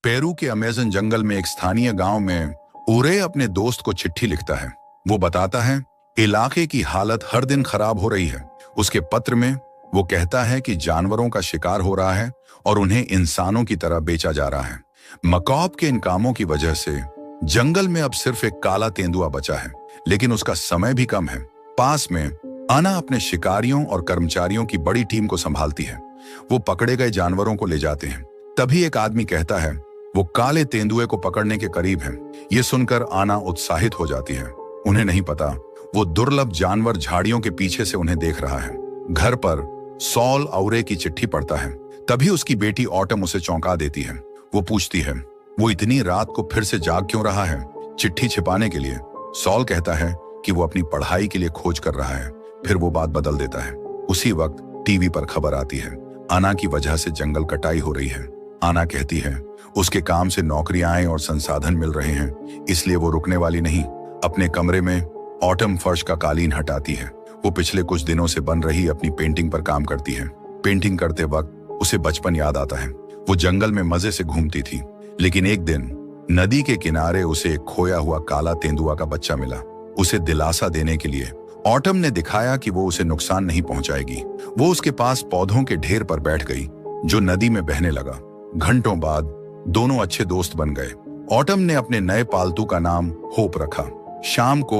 Peru के Amazon जंगल में एक स्थानीय गांव में उरे अपने दोस्त को चिट्ठी लिखता है। वो बताता है इलाके की हालत हर दिन खराब हो रही है। उसके पत्र में वो कहता है कि जानवरों का शिकार हो रहा है और उन्हें इंसानों की तरह बेचा जा रहा है। मकॉब के इन कामों की वजह से जंगल में अब सिर्फ एक काला तेंदुआ बचा है, लेकिन उसका समय भी कम है। पास में आना अपने शिकारियों और कर्मचारियों की बड़ी टीम को संभालती है। वो पकड़े गए जानवरों को ले जाते हैं। तभी एक आदमी कहता है वो काले तेंदुए को पकड़ने के करीब है। ये सुनकर आना उत्साहित हो जाती है। उन्हें नहीं पता वो दुर्लभ जानवर झाड़ियों के पीछे से उन्हें देख रहा है। घर पर सॉल औरे की चिट्ठी पढ़ता है। तभी उसकी बेटी ऑटम उसे चौंका देती है। वो पूछती है वो इतनी रात को फिर से जाग क्यों रहा है? चिट्ठी छिपाने के लिए। सॉल कहता है कि वो अपनी पढ़ाई के लिए खोज कर रहा है। फिर वो बात बदल देता है। उसी वक्त टीवी पर खबर आती है आना की वजह से जंगल कटाई हो रही है। आना कहती है उसके काम से नौकरियां और संसाधन मिल रहे हैं, इसलिए वो रुकने वाली नहीं। अपने कमरे में ऑटम फर्श का कालीन हटाती है। वो पिछले कुछ दिनों से बन रही अपनी पेंटिंग पर काम करती है। पेंटिंग करते वक्त उसे बचपन याद आता है। वो जंगल में मजे से घूमती थी, लेकिन एक दिन नदी के किनारे उसे एक खोया हुआ काला तेंदुआ का बच्चा मिला। उसे दिलासा देने के लिए ऑटम ने दिखाया कि वो उसे नुकसान नहीं पहुंचाएगी। वो उसके पास पौधों के ढेर पर बैठ गई जो नदी में बहने लगा। घंटों बाद दोनों अच्छे दोस्त बन गए। ऑटम ने अपने नए पालतू का नाम होप रखा। शाम को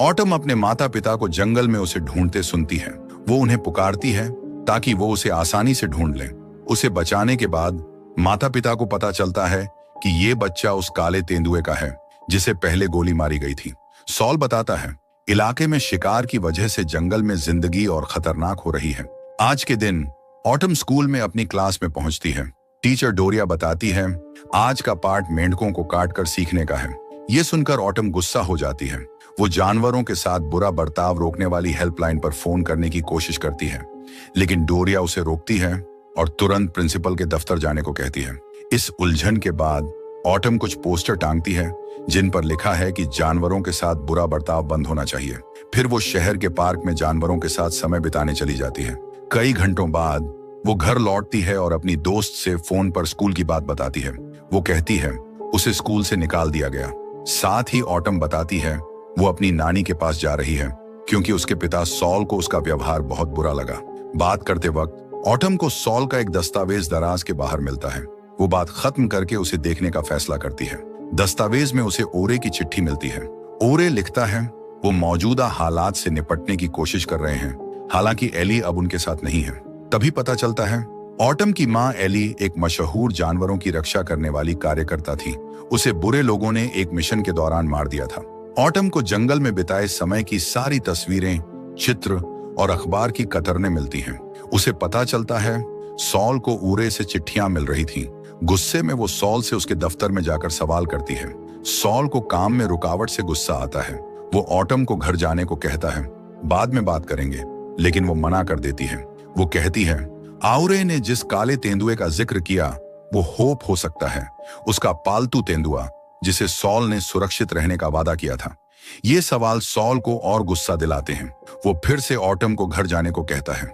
ऑटम अपने माता पिता को जंगल में उसे ढूंढते सुनती है। वो उन्हें पुकारती है ताकि वो उसे आसानी से ढूंढ लें। उसे बचाने के बाद माता पिता को पता चलता है कि ये बच्चा उस काले तेंदुए का है जिसे पहले गोली मारी गई थी। सॉल बताता है इलाके में शिकार की वजह से जंगल में जिंदगी और खतरनाक हो रही है। आज के दिन ऑटम स्कूल में अपनी क्लास में पहुंचती है। टीचर डोरिया बताती है आज का पाठ मेंढकों को काटकर सीखने का है। ये सुनकर ऑटम गुस्सा हो जाती है। वो जानवरों के साथ बुरा बर्ताव रोकने वाली हेल्पलाइन पर फोन करने की कोशिश करती है, लेकिन डोरिया उसे रोकती है और तुरंत प्रिंसिपल के दफ्तर जाने को कहती है। इस उलझन के बाद ऑटम कुछ पोस्टर टांगती है जिन पर लिखा है कि जानवरों के साथ बुरा बर्ताव बंद होना चाहिए। फिर वो शहर के पार्क में जानवरों के साथ समय बिताने चली जाती है। कई घंटों बाद वो घर लौटती है और अपनी दोस्त से फोन पर स्कूल की बात बताती है। वो कहती है उसे स्कूल से निकाल दिया गया। साथ ही ऑटम बताती है वो अपनी नानी के पास जा रही है क्योंकि उसके पिता सॉल को उसका व्यवहार बहुत बुरा लगा। बात करते वक्त ऑटम को सॉल का एक दस्तावेज दराज के बाहर मिलता है। वो बात खत्म करके उसे देखने का फैसला करती है। दस्तावेज में उसे ओरे की चिट्ठी मिलती है। ओरे लिखता है वो मौजूदा हालात से निपटने की कोशिश कर रहे हैं, हालांकि एली अब उनके साथ नहीं है। तभी पता चलता है ऑटम की माँ एली एक मशहूर जानवरों की रक्षा करने वाली कार्यकर्ता थी। उसे बुरे लोगों ने एक मिशन के दौरान मार दिया था। ऑटम को जंगल में बिताए समय की सारी तस्वीरें, चित्र और अखबार की कतरने मिलती हैं। उसे पता चलता है सॉल को उरे से चिट्ठियां मिल रही थीं। गुस्से में वो सॉल से उसके दफ्तर में जाकर सवाल करती है। सॉल को काम में रुकावट से गुस्सा आता है। वो ऑटम को घर जाने को कहता है, बाद में बात करेंगे, लेकिन वो मना कर देती है। वो कहती है औरे ने जिस काले तेंदुए का जिक्र किया वो होप हो सकता है, उसका पालतू तेंदुआ जिसे सॉल ने सुरक्षित रहने का वादा किया था। ये सवाल सॉल को और गुस्सा दिलाते हैं। वो फिर से ऑटम को घर जाने को कहता है।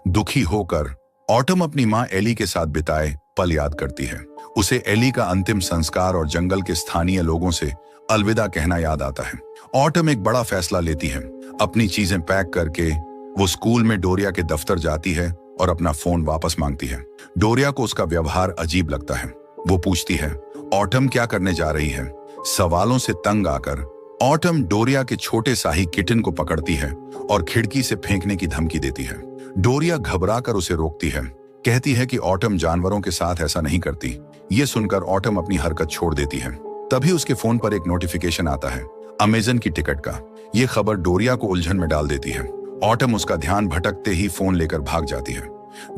दुखी होकर ऑटम अपनी माँ एली के साथ बिताए पल याद करती है। उसे एली का अंतिम संस्कार और जंगल के स्थानीय लोगों से अलविदा कहना याद आता है। ऑटम एक बड़ा फैसला लेती है। अपनी चीजें पैक करके वो स्कूल में डोरिया के दफ्तर जाती है और अपना फोन वापस मांगती है। डोरिया को उसका व्यवहार अजीब लगता है। वो पूछती है ऑटम क्या करने जा रही है? सवालों से तंग आकर ऑटम डोरिया के छोटे शाही किटन को पकड़ती है और खिड़की से फेंकने की धमकी देती है। डोरिया घबराकर उसे रोकती है, कहती है कि ऑटम जानवरों के साथ ऐसा नहीं करती। ये सुनकर ऑटम अपनी हरकत छोड़ देती है। तभी उसके फोन पर एक नोटिफिकेशन आता है अमेज़न की टिकट का। ये खबर डोरिया को उलझन में डाल देती है। ऑटम उसका ध्यान भटकते ही फोन लेकर भाग जाती है।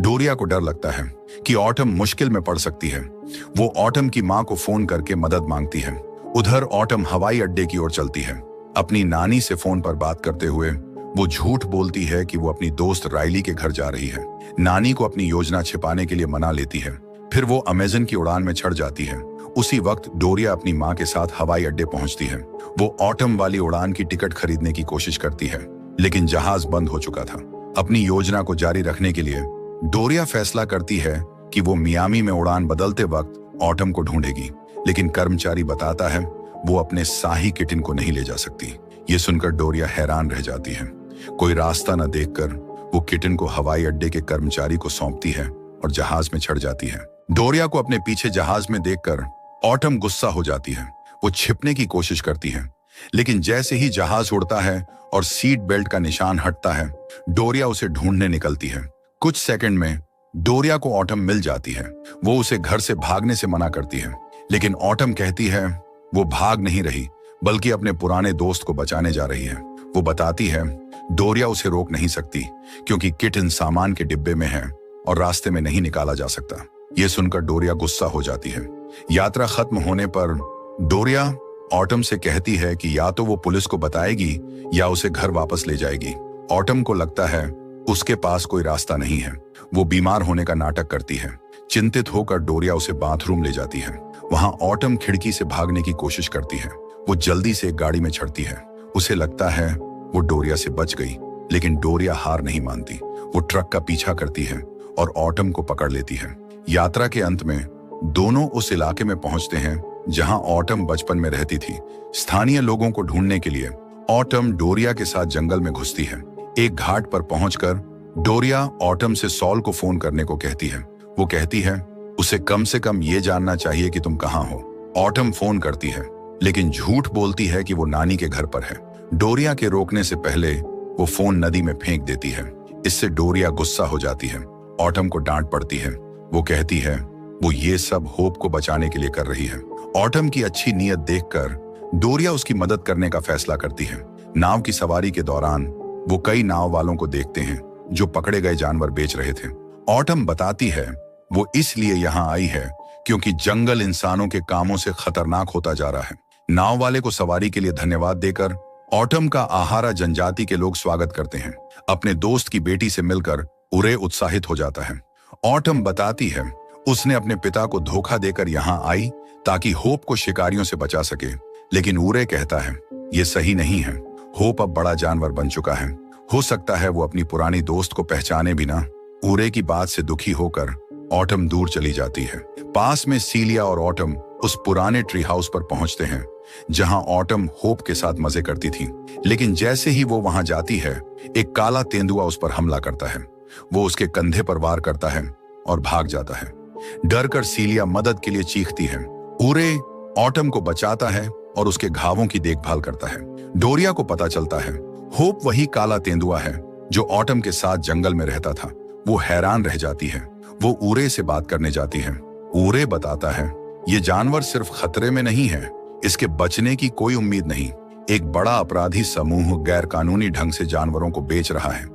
डोरिया को डर लगता है कि ऑटम मुश्किल में पड़ सकती है। वो ऑटम की माँ को फोन करके मदद मांगती है। उधर ऑटम हवाई अड्डे की ओर चलती है। अपनी नानी से फोन पर बात करते हुए वो झूठ बोलती है कि वो अपनी दोस्त राइली के घर जा रही है। नानी को अपनी योजना छिपाने के लिए मना लेती है। फिर वो अमेज़न की उड़ान में चढ़ जाती है। उसी वक्त डोरिया अपनी माँ के साथ हवाई अड्डे पहुंचती है। वो ऑटम वाली उड़ान की टिकट खरीदने की कोशिश करती है, लेकिन जहाज बंद हो चुका था। अपनी योजना को जारी रखने के लिए डोरिया फैसला करती है कि वो मियामी में उड़ान बदलते वक्त ऑटम को ढूंढेगी, लेकिन कर्मचारी बताता है वो अपने शाही किटिन को नहीं ले जा सकती। ये सुनकर डोरिया हैरान रह जाती है। कोई रास्ता न देखकर वो किटिन को हवाई अड्डे के कर्मचारी को सौंपती है और जहाज में चढ़ जाती है। डोरिया को अपने पीछे जहाज में देखकर ऑटम गुस्सा हो जाती है। वो छिपने की कोशिश करती है, लेकिन जैसे ही जहाज उड़ता है और सीट बेल्ट का निशान हटता है, डोरिया उसे ढूंढने निकलती है। कुछ सेकंड में डोरिया को ऑटम मिल जाती है। वो उसे घर से भागने से मना करती है, लेकिन ऑटम कहती है वो भाग नहीं रही, बल्कि अपने पुराने दोस्त को बचाने जा रही है। वो बताती है डोरिया उसे रोक नहीं सकती, क्योंकि किटिन सामान के डिब्बे में है और रास्ते में नहीं निकाला जा सकता। ये सुनकर डोरिया गुस्सा हो जाती है। यात्रा खत्म होने पर डोरिया ऑटम से कहती है कि या तो वो पुलिस को बताएगी या उसे घर वापस ले जाएगी। ऑटम को लगता है उसके पास कोई रास्ता नहीं है। वो बीमार होने का नाटक करती है। चिंतित होकर डोरिया उसे बाथरूम ले जाती है। वहां ऑटम खिड़की से भागने की कोशिश करती है। वो जल्दी से एक गाड़ी में चढ़ती है। उसे लगता है वो डोरिया से बच गई, लेकिन डोरिया हार नहीं मानती। वो ट्रक का पीछा करती है और ऑटम को पकड़ लेती है। यात्रा के अंत में दोनों उस इलाके में पहुंचते हैं जहां ऑटम बचपन में रहती थी। स्थानीय लोगों को ढूंढने के लिए ऑटम डोरिया के साथ जंगल में घुसती है। एक घाट पर पहुंचकर डोरिया ऑटम से सॉल को फोन करने को कहती है। वो कहती है उसे कम से कम ये जानना चाहिए कि तुम कहाँ हो। ऑटम फोन करती है, लेकिन झूठ बोलती है कि वो नानी के घर पर है। डोरिया के रोकने से पहले वो फोन नदी में फेंक देती है। इससे डोरिया गुस्सा हो जाती है। ऑटम को डांट पड़ती है। वो कहती है वो ये सब होप को बचाने के लिए कर रही है। ऑटम की अच्छी नीयत देखकर डोरिया उसकी मदद करने का फैसला करती है। नाव की सवारी के दौरान वो कई नाव वालों को देखते हैं जो पकड़े गए जानवर बेच रहे थे। ऑटम बताती है वो इसलिए यहाँ आई है क्योंकि जंगल इंसानों के कामों से खतरनाक होता जा रहा है। नाव वाले को सवारी के लिए धन्यवाद देकर ऑटम का आहारा जनजाति के लोग स्वागत करते हैं। अपने दोस्त की बेटी से मिलकर उरे उत्साहित हो जाता है। ऑटम बताती है उसने अपने पिता को धोखा देकर यहाँ आई ताकि होप को शिकारियों से बचा सके, लेकिन उरे कहता है ये सही नहीं है। होप अब बड़ा जानवर बन चुका है। हो सकता है वो अपनी पुरानी दोस्त को पहचाने बिना। उरे की बात से दुखी होकर ऑटम दूर चली जाती है। पास में सीलिया और ऑटम उस पुराने ट्री हाउस पर पहुंचते हैं जहां ऑटम होप के साथ मजे करती थी, लेकिन जैसे ही वो वहां जाती है एक काला तेंदुआ उस पर हमला करता है। वो उसके कंधे पर वार करता है और भाग जाता है। डर कर सीलिया मदद के लिए चीखती है। उरे ऑटम को बचाता है और उसके घावों की देखभाल करता है। डोरिया को पता चलता है होप वही काला तेंदुआ है जो ऑटम के साथ जंगल में रहता था। वो हैरान रह जाती है। वो उरे से बात करने जाती है। उरे बताता है ये जानवर सिर्फ खतरे में नहीं है, इसके बचने की कोई उम्मीद नहीं। एक बड़ा अपराधी समूह गैर कानूनी ढंग से जानवरों को बेच रहा है।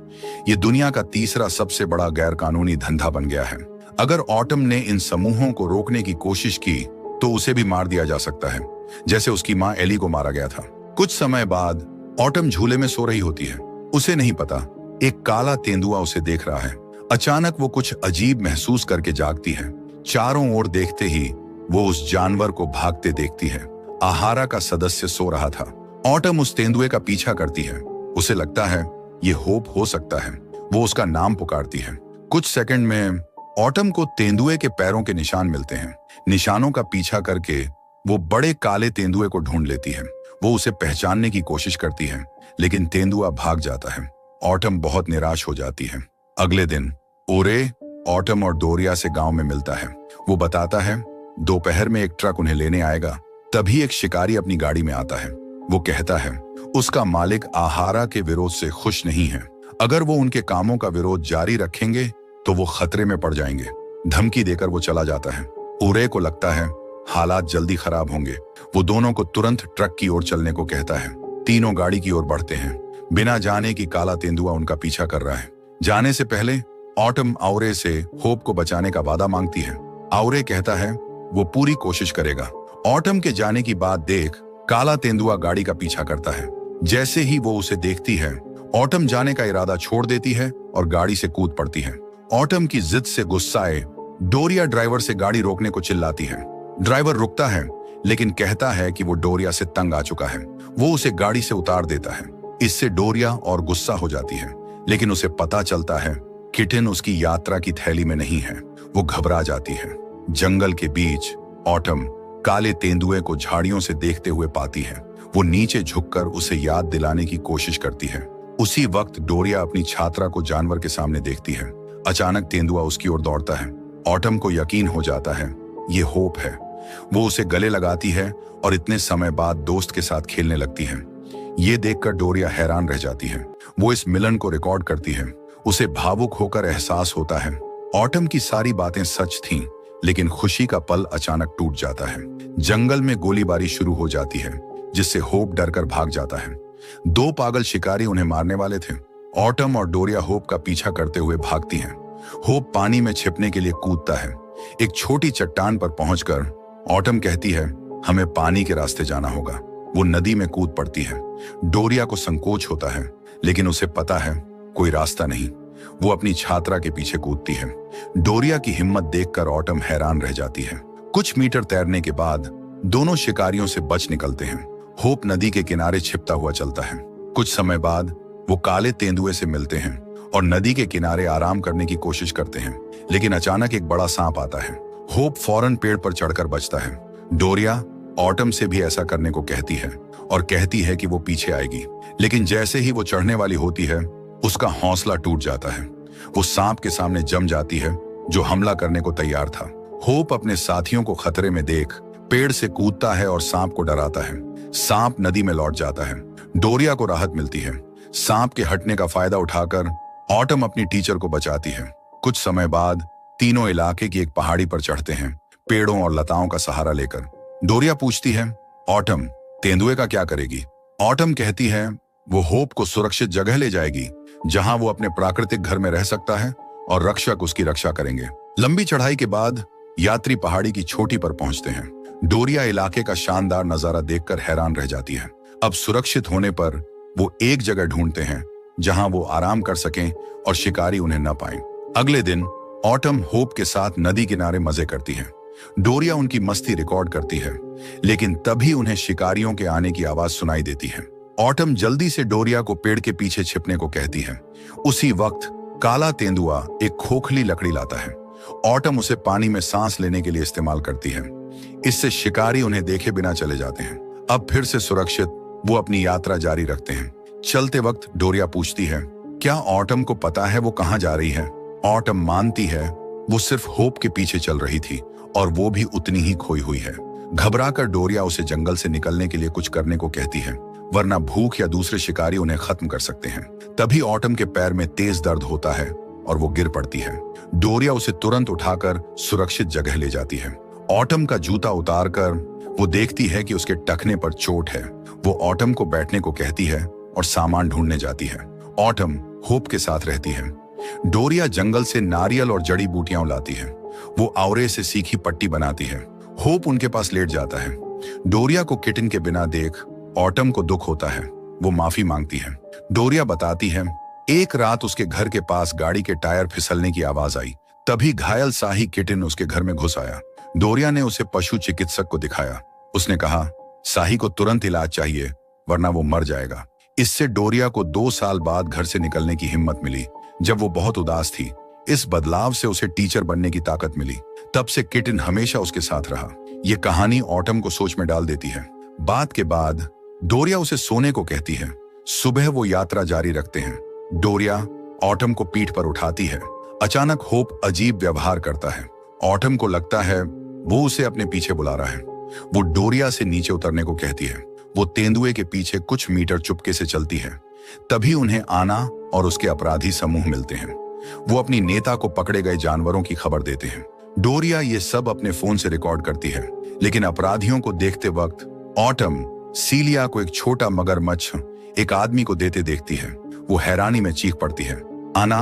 ये दुनिया का तीसरा सबसे बड़ा गैर कानूनी धंधा बन गया है। अगर ऑटम ने इन समूहों को रोकने की कोशिश की तो उसे भी मार दिया जा सकता है, जैसे उसकी मां एली को मारा गया था। कुछ समय बाद ऑटम झूले में सो रही होती है। उसे नहीं पता एक काला तेंदुआ उसे देख रहा है। अचानक वो कुछ अजीब महसूस करके जागती है। चारों ओर देखते ही वो उस जानवर को भागते देखती है। आहारा का सदस्य सो रहा था। ऑटम उस तेंदुए का पीछा करती है। उसे लगता है ये होप हो सकता है। वो उसका नाम पुकारती है। कुछ सेकंड में ऑटम को तेंदुए के पैरों के निशान मिलते हैं। निशानों का पीछा करके वो बड़े काले तेंदुए को ढूंढ लेती है। वो उसे पहचानने की कोशिश करती है, लेकिन तेंदुआ भाग जाता है। ऑटम बहुत निराश हो जाती है। अगले दिन ओरे ऑटम और डोरिया से गांव में मिलता है। वो बताता है दोपहर में एक ट्रक उन्हें लेने आएगा। तभी एक शिकारी अपनी गाड़ी में आता है। वो कहता है उसका मालिक आहारा के विरोध से खुश नहीं है। अगर वो उनके कामों का विरोध जारी रखेंगे तो वो खतरे में पड़ जाएंगे। धमकी देकर वो चला जाता है। ओरे को लगता है हालात जल्दी खराब होंगे। वो दोनों को तुरंत ट्रक की ओर चलने को कहता है। तीनों गाड़ी की ओर बढ़ते हैं, बिना जाने कि काला तेंदुआ उनका पीछा कर रहा है। जाने से पहले ऑटम औरे से होप को बचाने का वादा मांगती है। औरे कहता है वो पूरी कोशिश करेगा। ऑटम के जाने की बात देख काला तेंदुआ गाड़ी का पीछा करता है। जैसे ही वो उसे देखती है, ऑटम जाने का इरादा छोड़ देती है और गाड़ी से कूद पड़ती है। ऑटम की जिद से गुस्साए डोरिया ड्राइवर से गाड़ी रोकने को चिल्लाती है। ड्राइवर रुकता है, लेकिन कहता है कि वो डोरिया से तंग आ चुका है। वो उसे गाड़ी से उतार देता है। इससे डोरिया और गुस्सा हो जाती है, लेकिन उसे पता चलता है किटिन उसकी यात्रा की थैली में नहीं है। वो घबरा जाती है। जंगल के बीच ऑटम काले तेंदुए को झाड़ियों से देखते हुए पाती है। वो नीचे झुककर उसे याद दिलाने की कोशिश करती है। उसी वक्त डोरिया अपनी छात्रा को जानवर के सामने देखती है। अचानक तेंदुआ उसकी ओर दौड़ता है। ऑटम को यकीन हो जाता है ये होप है। वो उसे गले लगाती है और इतने समय बाद दोस्त के साथ खेलने लगती है। ये देखकर डोरिया हैरान रह जाती है। वो इस मिलन को रिकॉर्ड करती है। उसे भावुक होकर एहसास होता है ऑटम की सारी बातें सच थीं, लेकिन खुशी का पल अचानक टूट जाता है। जंगल में गोलीबारी शुरू हो जाती है, जिससे होप डरकर भाग जाता है। दो पागल शिकारी उन्हें मारने वाले थे। ऑटम और डोरिया होप का पीछा करते हुए भागती हैं। होप पानी में छिपने के लिए कूदता है। एक छोटी चट्टान पर पहुंचकर ऑटम कहती है हमें पानी के रास्ते जाना होगा। वो नदी में कूद पड़ती है। डोरिया को संकोच होता है, लेकिन उसे पता है कोई रास्ता नहीं। वो अपनी छात्रा के पीछे कूदती है। डोरिया की हिम्मत देखकर ऑटम हैरान रह जाती है। कुछ मीटर तैरने के बाद दोनों शिकारियों से बच निकलते हैं। होप नदी के किनारे छिपता हुआ चलता है। कुछ समय बाद वो काले तेंदुए से मिलते हैं और नदी के किनारे आराम करने की कोशिश करते हैं, लेकिन अचानक एक बड़ा सांप आता है। होप फौरन पेड़ पर चढ़कर बचता है। डोरिया ऑटम से भी ऐसा करने को कहती है और कहती है कि वो पीछे आएगी, लेकिन जैसे ही वो चढ़ने वाली होती है उसका हौसला टूट जाता है। वो सांप के सामने जम जाती है, जो हमला करने को तैयार था। होप अपने साथियों को खतरे में देख पेड़ से कूदता है और सांप को डराता है। सांप नदी में लौट जाता है। डोरिया को राहत मिलती है। सांप के हटने का फायदा उठाकर ऑटम अपनी टीचर को बचाती है। कुछ समय बाद तीनों इलाके की एक पहाड़ी पर चढ़ते हैं, पेड़ों और लताओं का सहारा लेकर। डोरिया पूछती है ऑटम तेंदुए का क्या करेगी? ऑटम कहती है वो होप को सुरक्षित जगह ले जाएगी, जहां वो अपने प्राकृतिक घर में रह सकता है और रक्षक उसकी रक्षा करेंगे। लंबी चढ़ाई के बाद यात्री पहाड़ी की चोटी पर पहुंचते हैं। डोरिया इलाके का शानदार नजारा देखकर हैरान रह जाती है। अब सुरक्षित होने पर वो एक जगह ढूंढते हैं जहां वो आराम कर सकें और शिकारी उन्हें न पाएं। अगले दिन ऑटम होप के साथ नदी किनारे मजे करती है। डोरिया उनकी मस्ती रिकॉर्ड करती है, लेकिन तभी उन्हें शिकारियों के आने की आवाज सुनाई देती है। ऑटम जल्दी से डोरिया को पेड़ के पीछे छिपने को कहती है। उसी वक्त काला तेंदुआ एक खोखली लकड़ी लाता है। ऑटम उसे पानी में सांस लेने के लिए इस्तेमाल करती है। इससे शिकारी उन्हें देखे बिना चले जाते हैं। अब फिर से सुरक्षित वो अपनी यात्रा जारी रखते हैं। चलते वक्त डोरिया पूछती है क्या ऑटम को पता है वो कहाँ जा रही है? ऑटम मानती है वो सिर्फ होप के पीछे चल रही थी और वो भी उतनी ही खोई हुई है। घबराकर डोरिया उसे जंगल से निकलने के लिए कुछ करने को कहती है, वरना भूख या दूसरे शिकारी उन्हें खत्म कर सकते हैं। तभी ऑटम के पैर में तेज दर्द होता है और वो गिर पड़ती है। डोरिया उसे तुरंत उठाकर सुरक्षित जगह ले जाती है। ऑटम का जूता उतारकर वो देखती है कि उसके टखने पर चोट है। वो ऑटम को बैठने को कहती है और सामान ढूंढने जाती है। ऑटम होप के साथ रहती है। डोरिया जंगल से नारियल और जड़ी बूटियां लाती है। वो आवरे से सीखी पट्टी बनाती है। होप उनके पास लेट जाता है। डोरिया को किटन के बिना देख ऑटम को दुख होता है। वो माफी मांगती है। डोरिया बताती है एक रात उसके घर के पास गाड़ी के टायर फिसलने की आवाज आई। तभी घायल शाही किटन उसके घर में घुस आया। डोरिया ने उसे पशु चिकित्सक को दिखाया। उसने कहा शाही को तुरंत इलाज चाहिए, वरना वो मर जाएगा। इससे डोरिया को 2 साल बाद घर से निकलने की हिम्मत मिली, जब वो बहुत उदास थी। इस बदलाव से उसे टीचर बनने की ताकत मिली। तब से किटन हमेशा उसके साथ रहा। ये कहानी ऑटम को सोच में डाल देती है। बात के बाद डोरिया उसे सोने को कहती है। सुबह वो यात्रा जारी रखते हैं। डोरिया ऑटम को पीठ पर उठाती है। अचानक होप अजीब व्यवहार करता है। ऑटम को लगता है वो उसे अपने पीछे बुला रहा है। वो डोरिया से नीचे उतरने को कहती है। वो तेंदुए के पीछे कुछ मीटर चुपके से चलती है। तभी उन्हें आना और उसके अपराधी समूह मिलते हैं। वो अपनी नेता को पकड़े गए जानवरों की खबर देते हैं। डोरिया ये सब अपने फोन से रिकॉर्ड करती है, लेकिन अपराधियों को देखते वक्त ऑटम सीलिया को एक छोटा मगरमच्छ एक आदमी को देते देखती है। वो हैरानी में चीख पड़ती है। आना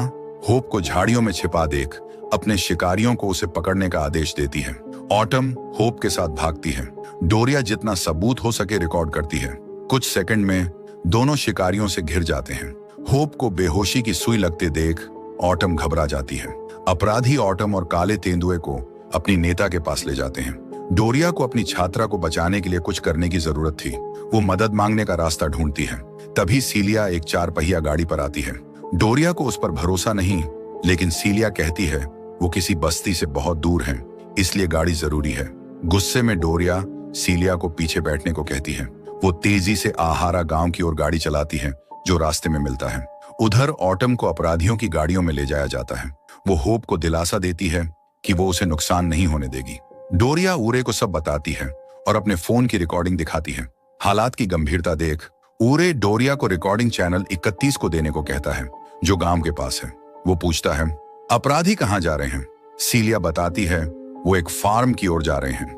होप को झाड़ियों में छिपा देख अपने शिकारियों को उसे पकड़ने का आदेश देती है। ऑटम होप के साथ भागती है। डोरिया जितना सबूत हो सके रिकॉर्ड करती है। कुछ सेकंड में दोनों शिकारियों से घिर जाते हैं। होप को बेहोशी की सुई लगते देख ऑटम घबरा जाती है। अपराधी ऑटम और काले तेंदुए को अपनी नेता के पास ले जाते हैं। डोरिया को अपनी छात्रा को बचाने के लिए कुछ करने की जरूरत थी। वो मदद मांगने का रास्ता ढूंढती है। तभी सीलिया एक 4 पहिया गाड़ी पर आती है। डोरिया को उस पर भरोसा नहीं, लेकिन सीलिया कहती है वो किसी बस्ती से बहुत दूर है, इसलिए गाड़ी जरूरी है। गुस्से में डोरिया सीलिया को पीछे बैठने को कहती है। वो तेजी से आहारा गांव की ओर गाड़ी चलाती है जो रास्ते में मिलता है। उधर ऑटम को अपराधियों की गाड़ियों में ले जाया जाता है। वो होप को दिलासा देती है कि वो उसे नुकसान नहीं होने देगी। डोरिया ऊरे को सब बताती है और अपने फोन की रिकॉर्डिंग दिखाती है। हालात की गंभीरता देख ऊरे डोरिया को रिकॉर्डिंग चैनल 31 को देने को कहता है जो गांव के पास है। वो पूछता है अपराधी कहाँ जा रहे हैं। सीलिया बताती है वो एक फार्म की ओर जा रहे हैं।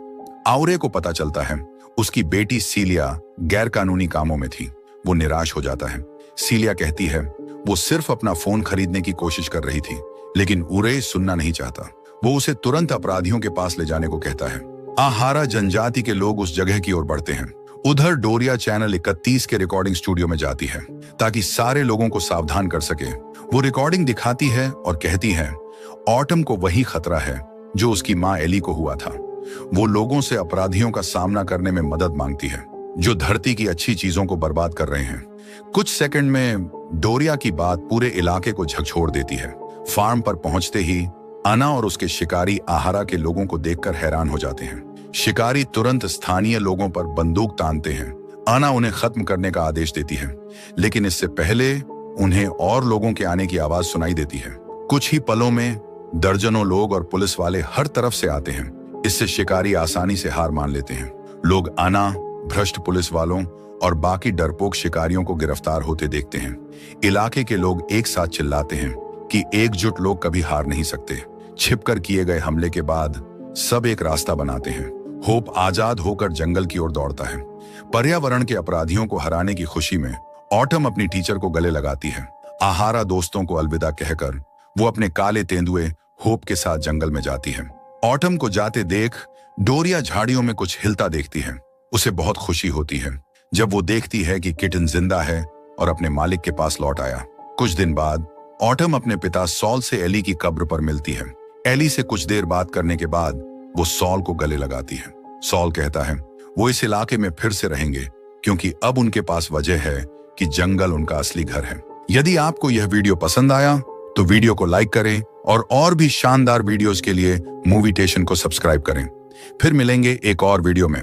आउरे को पता चलता है उसकी बेटी सीलिया गैर कानूनी कामों में थी। वो निराश हो जाता है। सीलिया कहती है वो सिर्फ अपना फोन खरीदने की कोशिश कर रही थी, लेकिन ऊरे सुनना नहीं चाहता। वो उसे तुरंत अपराधियों के पास ले जाने को कहता है। आहारा जनजाति के लोग उस जगह की ओर बढ़ते हैं। उधर डोरिया चैनल 31 के रिकॉर्डिंग स्टूडियो में जाती है ताकि सारे लोगों को सावधान कर सके। वो रिकॉर्डिंग दिखाती है और कहती है ऑटम को वही खतरा है जो उसकी माँ एली को हुआ था। वो लोगों से अपराधियों का सामना करने में मदद मांगती है जो धरती की अच्छी चीजों को बर्बाद कर रहे हैं। कुछ सेकंड में डोरिया की बात पूरे इलाके को झकझोर देती है। फार्म पर पहुंचते ही अना और उसके शिकारी आहारा के लोगों को देखकर हैरान हो जाते हैं। शिकारी तुरंत स्थानीय लोगों पर बंदूक तानते हैं। अना उन्हें खत्म करने का आदेश देती है, लेकिन इससे पहले उन्हें और लोगों के आने की आवाज सुनाई देती है। कुछ ही पलों में दर्जनों लोग और पुलिस वाले हर तरफ से आते हैं। इससे शिकारी आसानी से हार मान लेते हैं। लोग अना, भ्रष्ट पुलिस वालों और बाकी डरपोक शिकारियों को गिरफ्तार होते देखते हैं। इलाके के लोग एक साथ चिल्लाते हैं कि एकजुट लोग कभी हार नहीं सकते। छिपकर किए गए हमले के बाद सब एक रास्ता बनाते हैं। होप आजाद होकर जंगल की ओर दौड़ता है। पर्यावरण के अपराधियों को हराने की खुशी में ऑटम अपनी टीचर को गले लगाती है। आहारा दोस्तों को अलविदा कहकर वो अपने काले तेंदुए होप के साथ जंगल में जाती है। ऑटम को जाते देख डोरिया झाड़ियों में कुछ हिलता देखती है। उसे बहुत खुशी होती है जब वो देखती है कि किटन जिंदा है और अपने मालिक के पास लौट आया। कुछ दिन बाद ऑटम अपने पिता सॉल से एली की कब्र पर मिलती है। एली से कुछ देर बात करने के बाद वो सॉल को गले लगाती है। सॉल कहता है वो इस इलाके में फिर से रहेंगे क्योंकि अब उनके पास वजह है कि जंगल उनका असली घर है। यदि आपको यह वीडियो पसंद आया तो वीडियो को लाइक करें और भी शानदार वीडियोस के लिए मूवीटेशन को सब्सक्राइब करें। फिर मिलेंगे एक और वीडियो में।